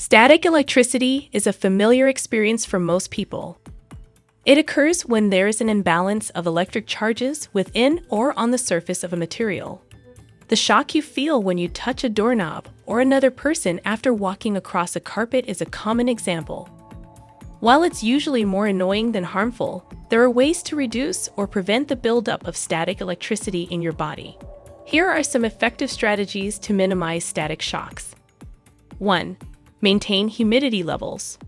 Static electricity is a familiar experience for most people. It occurs when there is an imbalance of electric charges within or on the surface of a material. The shock you feel when you touch a doorknob or another person after walking across a carpet is a common example. While it's usually more annoying than harmful, there are ways to reduce or prevent the buildup of static electricity in your body. Here are some effective strategies to minimize static shocks. 1. Maintain humidity levels.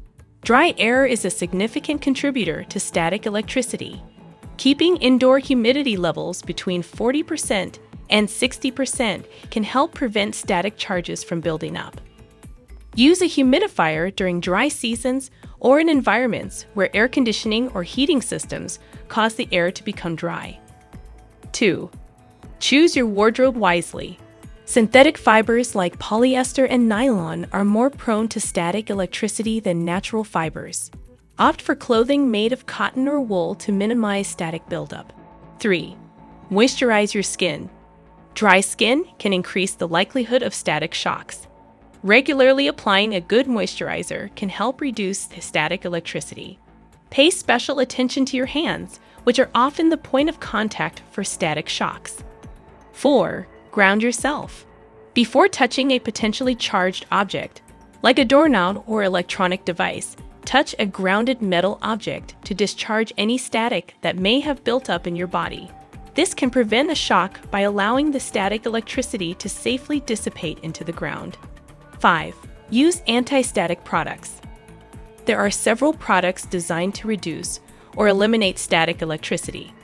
Dry air is a significant contributor to static electricity. Keeping indoor humidity levels between 40% and 60% can help prevent static charges from building up. Use a humidifier during dry seasons or in environments where air conditioning or heating systems cause the air to become dry. 2. Choose your wardrobe wisely. Synthetic fibers like polyester and nylon are more prone to static electricity than natural fibers. Opt for clothing made of cotton or wool to minimize static buildup. 3. Moisturize your skin. Dry skin can increase the likelihood of static shocks. Regularly applying a good moisturizer can help reduce static electricity. Pay special attention to your hands, which are often the point of contact for static shocks. 4. Ground yourself. Before touching a potentially charged object, like a doorknob or electronic device, touch a grounded metal object to discharge any static that may have built up in your body. This can prevent a shock by allowing the static electricity to safely dissipate into the ground. 5. Use anti-static products. There are several products designed to reduce or eliminate static electricity.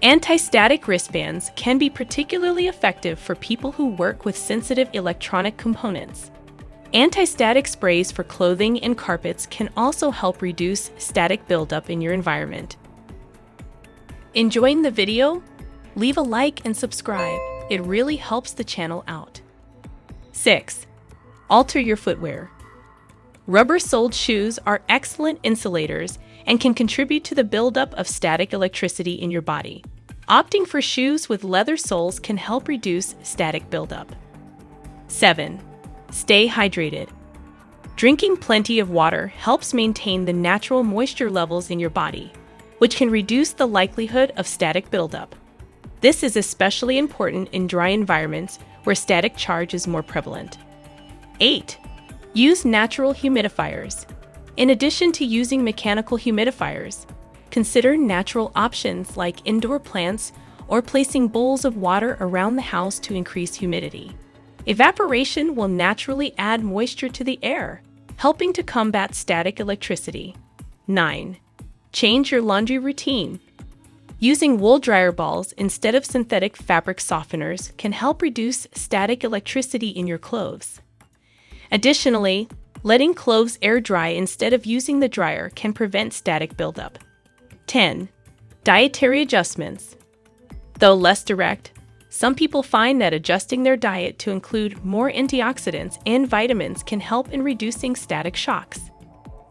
Anti-static wristbands can be particularly effective for people who work with sensitive electronic components. Anti-static sprays for clothing and carpets can also help reduce static buildup in your environment. Enjoying the video? Leave a like and subscribe. It really helps the channel out. 6. Alter your footwear. Rubber-soled shoes are excellent insulators and can contribute to the buildup of static electricity in your body. Opting for shoes with leather soles can help reduce static buildup. 7. Stay hydrated. Drinking plenty of water helps maintain the natural moisture levels in your body, which can reduce the likelihood of static buildup. This is especially important in dry environments where static charge is more prevalent. 8. Use natural humidifiers. In addition to using mechanical humidifiers, consider natural options like indoor plants or placing bowls of water around the house to increase humidity. Evaporation will naturally add moisture to the air, helping to combat static electricity. 9. Change your laundry routine. Using wool dryer balls instead of synthetic fabric softeners can help reduce static electricity in your clothes. Additionally, letting clothes air dry instead of using the dryer can prevent static buildup. 10. Dietary adjustments. Though less direct, some people find that adjusting their diet to include more antioxidants and vitamins can help in reducing static shocks.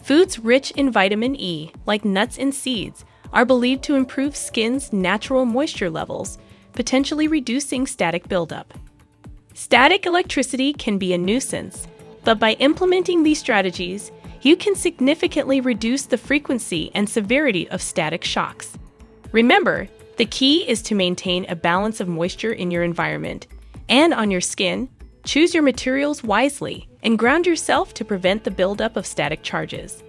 Foods rich in vitamin E, like nuts and seeds, are believed to improve skin's natural moisture levels, potentially reducing static buildup. Static electricity can be a nuisance, but by implementing these strategies, you can significantly reduce the frequency and severity of static shocks. Remember, the key is to maintain a balance of moisture in your environment and on your skin. Choose your materials wisely and ground yourself to prevent the buildup of static charges.